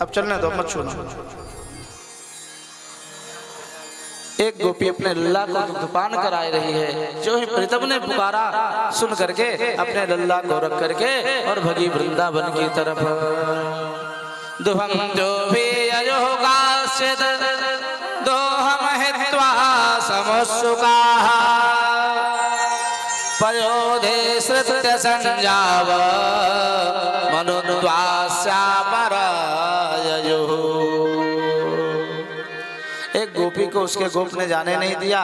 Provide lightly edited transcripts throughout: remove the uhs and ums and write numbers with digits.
अब चलने दो, मत छूना। एक गोपी अपने लल्ला को दुपान कराई रही है। जो ही प्रीतम ने पुकारा सुन करके अपने लल्ला को रख करके और भगी वृंदावन की तरफ। दुहम जो भी अयोगास्यत दोहम हित्वा समुत्सुका पयोधे श्रुत्य संजाव मनुद्वास्या पराययो। एक गोपी को उसके गोप ने जाने नहीं दिया।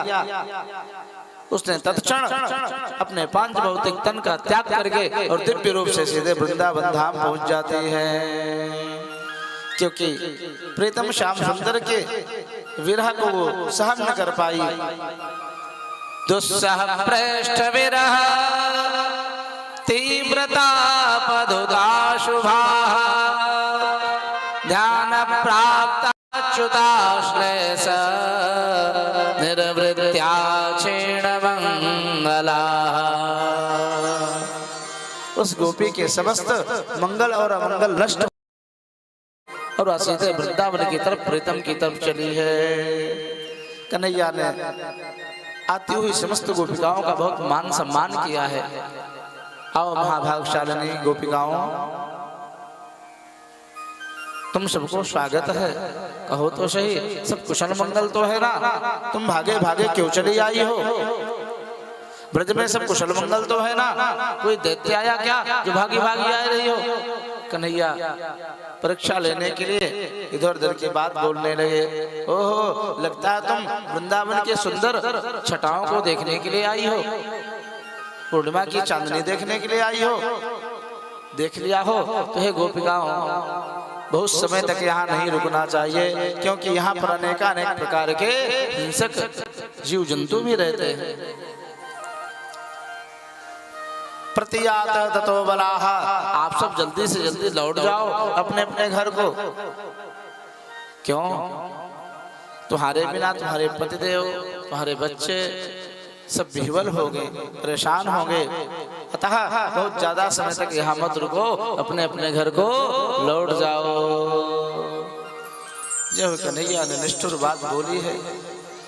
उसने तत्क्षण अपने पांच भौतिक तन का त्याग करके और दिव्य रूप से सीधे वृंदावन धाम पहुंच जाती है। क्योंकि प्रीतम श्याम सुंदर के विरह को वो सहन न कर पाई। दुस्सह प्रेष्ठ विरह तीव्रता पदुदा शुभा ध्यान प्राप्त अच्युताश्लेष निर्वृत्या क्षीण मंगला। उस गोपी के समस्त मंगल और अमंगल नष्ट और सीधे वृंदावन की तरफ प्रीतम की तरफ चली है। कन्हैया ने आती हुई समस्त गोपिकाओं का बहुत मान सम्मान किया है। आओ महाभागशालिनी गोपिकाओं, तुम सबको स्वागत है। कहो तो सही, सब कुशल मंगल तो है ना? तुम भागे भागे क्यों चली आई हो? ब्रज में सब कुशल मंगल तो है ना? कोई दैत्य आया क्या जो भागी भागी आ रही हो? कन्हैया परीक्षा लेने के लिए इधर उधर की बात बोलने लगे। ओहो, लगता है तुम वृंदावन के सुंदर छटाओं को देखने के लिए आई हो, पूर्णिमा की चांदनी देखने के लिए आई हो। देख लिया हो तो हे गोपिकाओं, बहुत समय तक यहाँ नहीं रुकना चाहिए, क्योंकि यहाँ पर अनेकानेक प्रकार के हिंसक जीव जंतु भी रहते हैं। प्रतियात ततो बलाह, आप सब जल्दी से जल्दी लौट जाओ अपने अपने घर को। क्यों? तुम्हारे बिना तुम्हारे पतिदेव, तुम्हारे बच्चे सब विह्वल हो गए, परेशान हो गए। अतः बहुत ज्यादा समय तक यहाँ मत रुको, अपने अपने घर को लौट जाओ। जब कन्हैया ने निष्ठुर बात बोली है,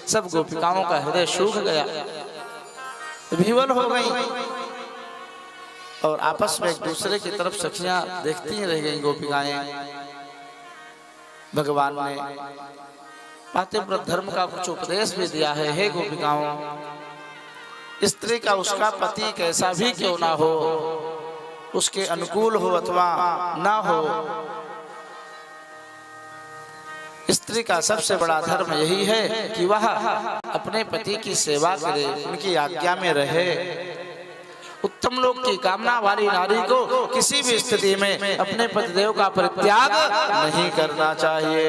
सब गोपिकाओं का हृदय सूख गया, विह्वल हो गई और आपस में एक दूसरे की तरफ सखियां देखती ही रह गई गोपिकाएं। भगवान ने पातिव्रत धर्म का कुछ उपदेश भी दिया है। हे गोपिकाओं, स्त्री का उसका पति कैसा भी क्यों ना हो, उसके अनुकूल हो अथवा ना हो, स्त्री का सबसे बड़ा धर्म यही है कि वह अपने पति की सेवा करे, उनकी आज्ञा में रहे। उत्तम लोक की कामना वाली नारी को किसी भी स्थिति में अपने पतिदेव का परित्याग नहीं करना चाहिए।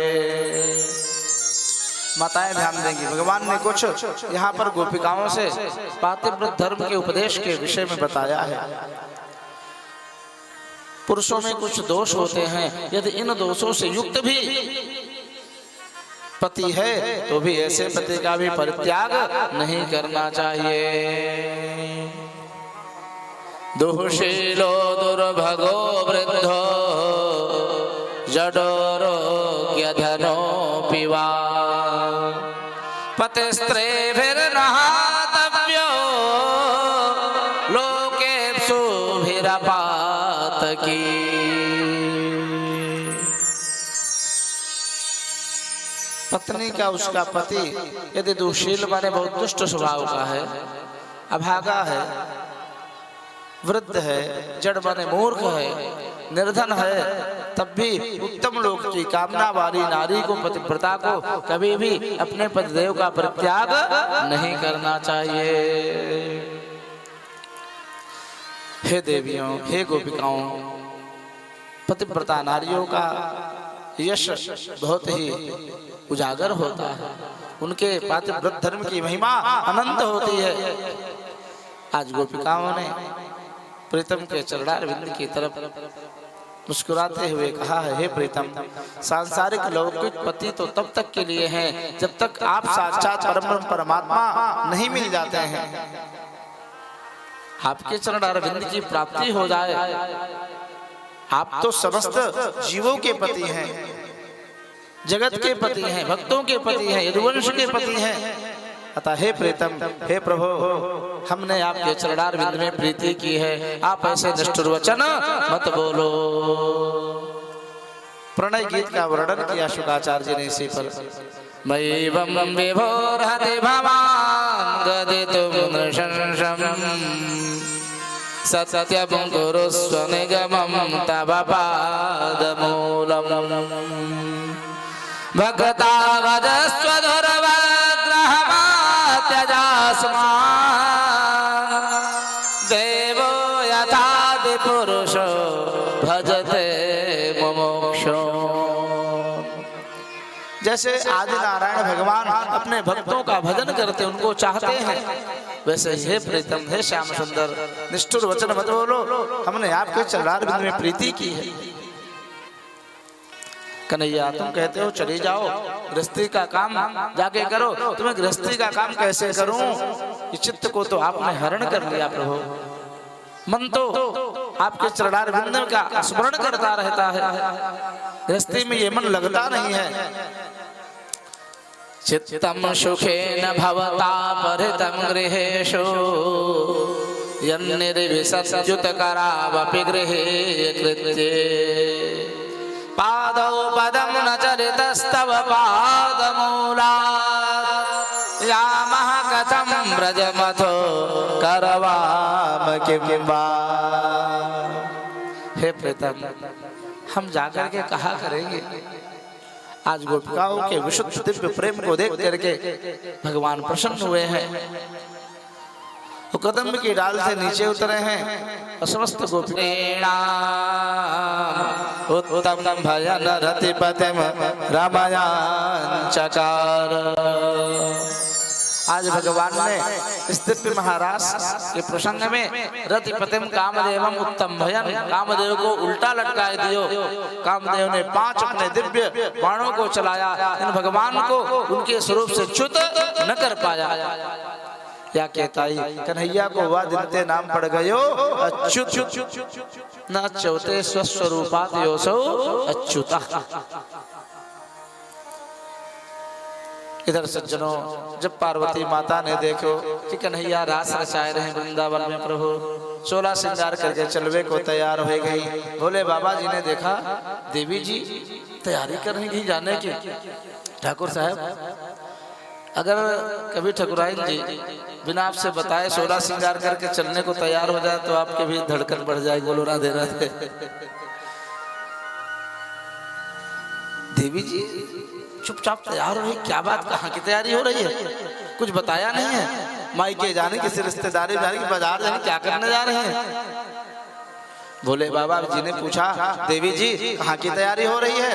माताएं ध्यान देंगी, भगवान ने कुछ यहाँ पर गोपिकाओं से पातिव्रत धर्म के उपदेश के विषय में बताया है। पुरुषों में कुछ दोष होते हैं, यदि इन दोषों से युक्त भी पति है तो भी ऐसे पति का भी परित्याग नहीं करना चाहिए। दुःशीलो दुर्भगो वृद्धो जडोरोग्यधनोऽपि वा पतिस्त्रीभिर्नहातव्यो लोकेप्सुभिरपातकी। पत्नी का उसका पति यदि दुःशील माने बहुत दुष्ट स्वभाव का है, अभागा है, वृद्ध है, जड़ माने मूर्ख है, निर्धन है, तब भी उत्तम लोक की कामना वाली नारी को, पतिव्रता को कभी भी अपने पतिदेव का परित्याग नहीं करना चाहिए। हे देवियों, हे गोपिकाओं, पतिव्रता नारियों का यश बहुत ही उजागर होता है, उनके पातिव्रत धर्म की महिमा अनंत होती है। आज गोपिकाओं ने प्रीतम के चरणारविंद की तरफ मुस्कुराते हुए कहा है, हे प्रीतम, सांसारिक लौकिक पति तो तब तक के लिए हैं जब तक आप साक्षात परमात्मा नहीं मिल जाते हैं। आपके चरणारविंद की प्राप्ति हो जाए, आप तो समस्त जीवों के पति हैं, जगत के पति हैं, भक्तों के पति हैं, यदुवंश के पति हैं। अतः हे प्रीतम, हे प्रभु, हमने आपके चरणारविंद में प्रीति की है, आप ऐसे निष्ठुर वचन मत बोलो। प्रणय गीत का वर्णन किया शुकाचार्य ने इसी पर। मैवं विभोर्हति भवान् गदितुं नृशंसम् सत्यं कुरुस्व निगमं तव पादमूलम् भक्ता भजस्व दुर्वग्रहमात्यजास्मान् देवो यथादिपुरुषो भजते मुमुक्षो। जैसे आदि नारायण भगवान अपने भक्तों का भजन करते, उनको चाहते हैं, वैसे हे प्रीतम, हे श्याम सुंदर, निष्ठुर वचन मत बोलो, हमने आपके चरणारविंद में प्रीति की है। कन्हैया, तुम कहते हो चले जाओ, गृहस्थी का काम जाके करो, तुम्हें गृहस्थी का काम कैसे करूं? इस चित्त को तो आपने हरण कर लिया प्रभु। मन तो आपके चरणारविंद का स्मरण करता रहता है, गृहस्थी में ये मन लगता नहीं है। चित्तम सुखेन भवता परितं गृहेषु यन्निर्विशत्युतकरावपि गृहे कृत्ये पादौ पदं न चरितस्तव पादमूलात् यामः कथं व्रजमथो करवाम किं वा। हे प्रीतम, हम जाकर के कहा करेंगे? आज गोपिकाओं के विशुद्ध दिव्य प्रेम को देख करके भगवान प्रसन्न हुए हैं। वो कदम की डाल से नीचे उतरे हैं और समस्त गोपीणाम उत्तम भजन रतिपतिम रामायण चकार। आज भगवान ने इस दिव्य महाराज के प्रसंग में रतिपतिम कामदेवम उत्तम भजन, कामदेव को उल्टा लटकाए दियो। कामदेव ने 5 अपने दिव्य बाणों को चलाया, इन भगवान को उनके स्वरूप से च्युत न कर पाया। या कहताई कन्हैया को वह दिनते नाम पड़ गयो अच्युत न च्यौते स्वस्वरूपात योसो अच्युता। इधर सज्जनों, जब पार्वती माता ने देखो कि कन्हैया रास रचाए रहे वृंदावन में प्रभु, 16 श्रृंगार करके चलवे को तैयार हो गई। भोले बाबा जी ने देखा देवी जी तैयारी कर रही थी जाने की। ठाकुर साहब, अगर कभी ठकुराइन जी बिना आपसे बताए 16 श्रृंगार करके चलने को तैयार हो जाए तो आपके भी धड़कन बढ़ जाए। बोलो ना दे रहे थे देवी जी चुपचाप तैयार हो रही, क्या बात, कहाँ की तैयारी हो रही है? कुछ बताया नहीं है? मायके जाने, किसी रिश्तेदारी जाने, बाजार जाने, क्या करने जा रहे हैं? भोले बाबा जी ने पूछा देवी जी कहाँ की तैयारी हो रही है?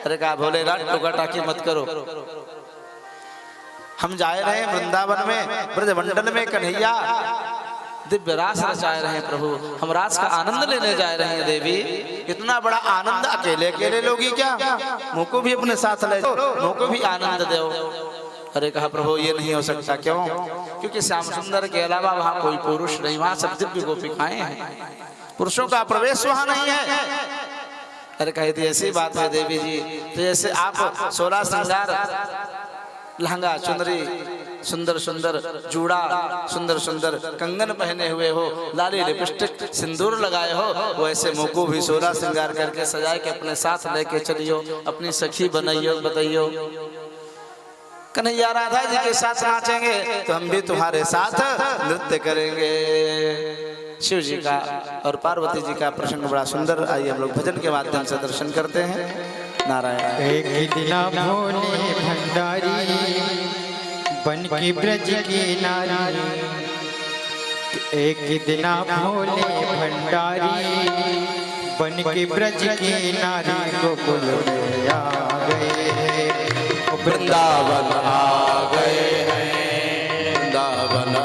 अरे कहा भोले रात टोका टाकी मत करो, हम जाए रहे वृंदावन में, ब्रजमंडल में कन्हैया दिव्य रास रचाए रहे प्रभु, हम रास का आनंद लेने जा रहे हैं। देवी, इतना बड़ा आनंद अकेले अकेले लोगी क्या? मुझको भी अपने साथ ले जाओ, मुझको भी आनंद दो। अरे कहा प्रभु ये नहीं हो सकता। क्यों? क्योंकि श्याम सुंदर के अलावा वहाँ कोई पुरुष नहीं, वहाँ सब दिव्य गोपिकाएं हैं, पुरुषों का प्रवेश वहाँ नहीं है। अरे कही थी ऐसी बात है देवी जी, तो जैसे आप 16 श्रृंगार, लहंगा चुनरी, सुंदर सुंदर जूड़ा, सुंदर सुंदर कंगन पहने हुए हो, लाली लिपस्टिक सिंदूर लगाए हो, वैसे मुँह को भी 16 श्रृंगार करके सजाए के अपने साथ लेके चलियो, अपनी सखी बनाइयो, बताइयो। कन्हैया राधा जी के साथ नाचेंगे तो हम भी तुम्हारे साथ नृत्य करेंगे। शिव जी का और पार्वती जी का प्रसंग बड़ा सुंदर। आइए हम लोग भजन के माध्यम से दर्शन करते हैं। नारायण। एक दिना भोले भंडारी बन के ब्रज की नारी, एक दिना भोले भंडारी बन के ब्रज की नारी गोकुल में आ गए हैं, वृंदावन आ गए हैं, वृंदावन आ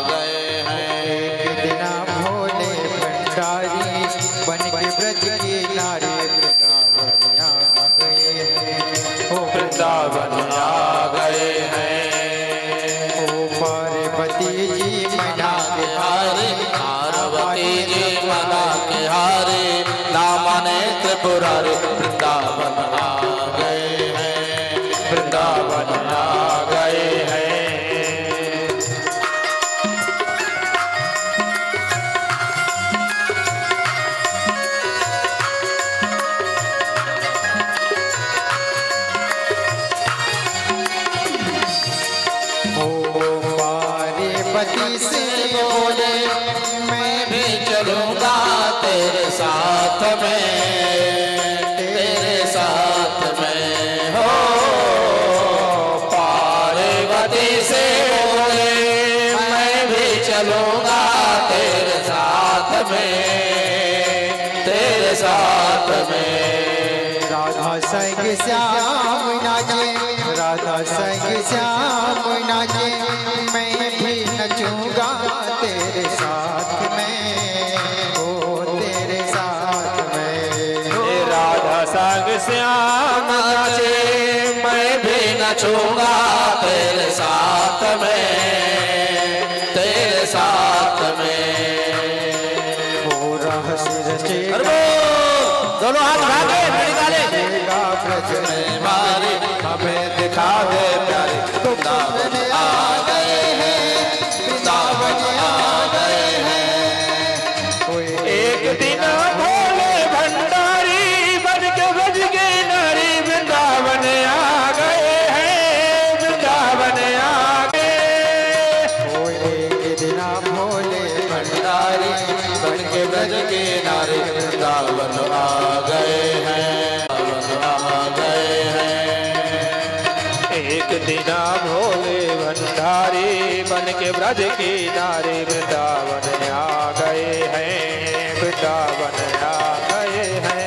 गए हैं। एक दिना भोले भंडारी बन के ब्रज की नारी वृंदावन आ गए हैं, ओ वृंदावन आ गए हैं। पार्वती जी मना के हारे, पार्वती जी मना के हारे, नाम ने त्रिपुरारी वृंदावन आ गए संग श्याम नाचे, राधा संग श्याम नाचे, मैं भी नचूंगा तेरे साथ में, ओ तेरे साथ में। राधा संग श्याम नाचे, मैं भी नचूंगा तेरे साथ में, तेरे साथ में। हो रहस्य रचेगा, दोनों हाथ भागे निकाले ब्रज में मारे हमें दिखा दे प्यारे वृंदावन आ गए हैं, वृंदावन आ गए हैं। एक दिन भोले भंडारी बन के बज के नारी वृंदावन आ गए हैं, वृंदावन आ गए। एक दिन भोले भंडारी बन के ब्रज के नारे वृंदावन आ गए हैं, वृंदावन आ गए हैं। एक दिन भोले भंडारी बन के ब्रज की नारी वृंदावन आ गए हैं, वृंदावन आ गए हैं।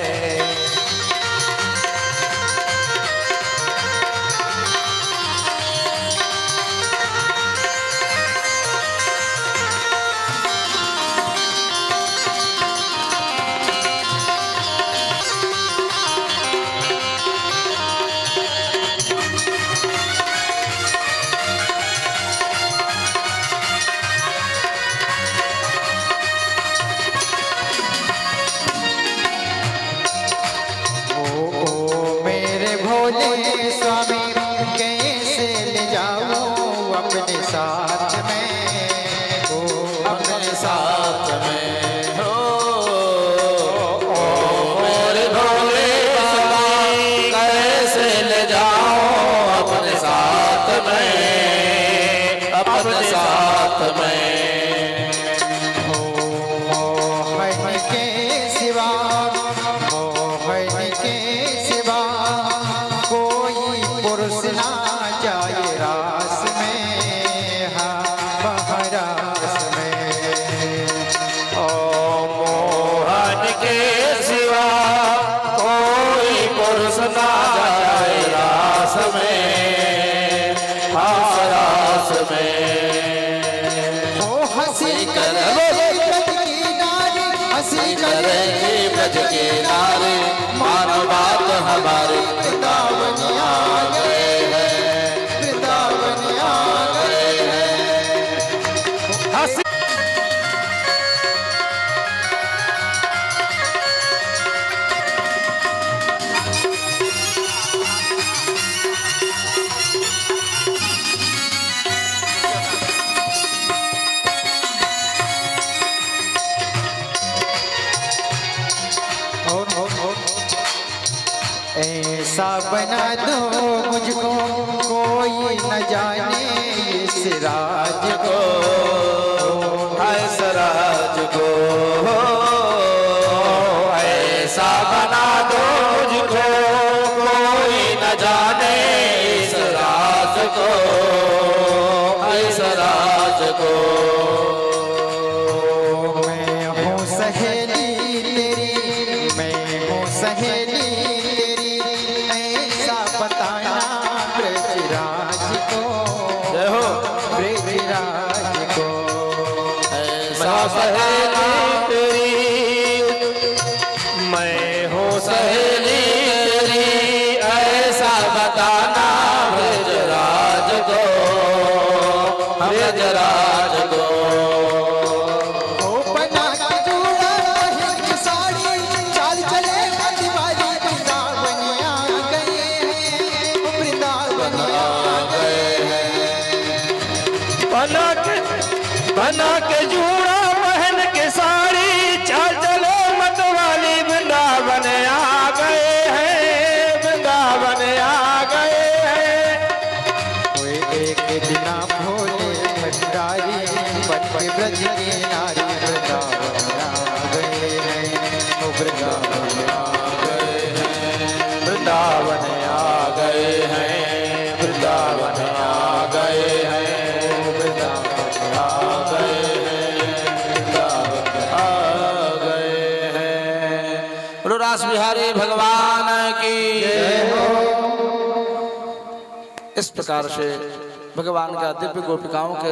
भोले स्वामी कैसे ले जाऊं अपने साथ में, ओ अपने साथ में हो। मेरे भोले स्वामी कैसे ले जाओ अपने साथ में, अपने साथ में। मोहन के सिवा, मोहन के सिवा कोई पुरुष ना जाए रास में, हाँ महारास में। ओ मोहन के सिवा कोई पुरुष ना जाए रास में, रास में। ओ हंसी करेंगे ब्रज की नारी, हंसी करेंगे ब्रज के नारे, मानो बात हमारे वृंदावन आ गए हैं, वृंदावन आ गए हैं। हंसी ऐसा बना दो मुझको कोई न जाने इस राज को, हाय सराज को ऐसा बना दो मुझको कोई न जाने इस राज को, इस राज को। मैं हूँ सहेली तेरी, मैं हूँ सहेली तेरी, ऐसा बताना ब्रजराज को, जय हो। ब्रजराज को। ऐसा सहेली तेरी, मैं हूँ सहेली तेरी, ऐसा बताना ब्रजराज को, ब्रजराज को। ओ बना के जूड़ा पहन के साड़ी, चाल चले मतिवारी, वृंदावन आ गए हैं, वृंदावन आ गए हैं। बना के जूड़ा पहन के साड़ी, चाल चले मत वाली वृंदावन आ गए हैं, वृंदावन आ गए हैं। कोई एक दिना भोले भंडारी बन के ब्रज की नारी, वृंदावन आ गए हैं, ओ वृंदावन आ गए हैं। वृंदावन आ गए हैं, वृंदावन आ गए हैं, वृंदावन आ गए हैं, वृंदावन आ गए हैं। बोलो रास बिहारी भगवान की जय। इस प्रकार से भगवान का दिव्य गोपिकाओं के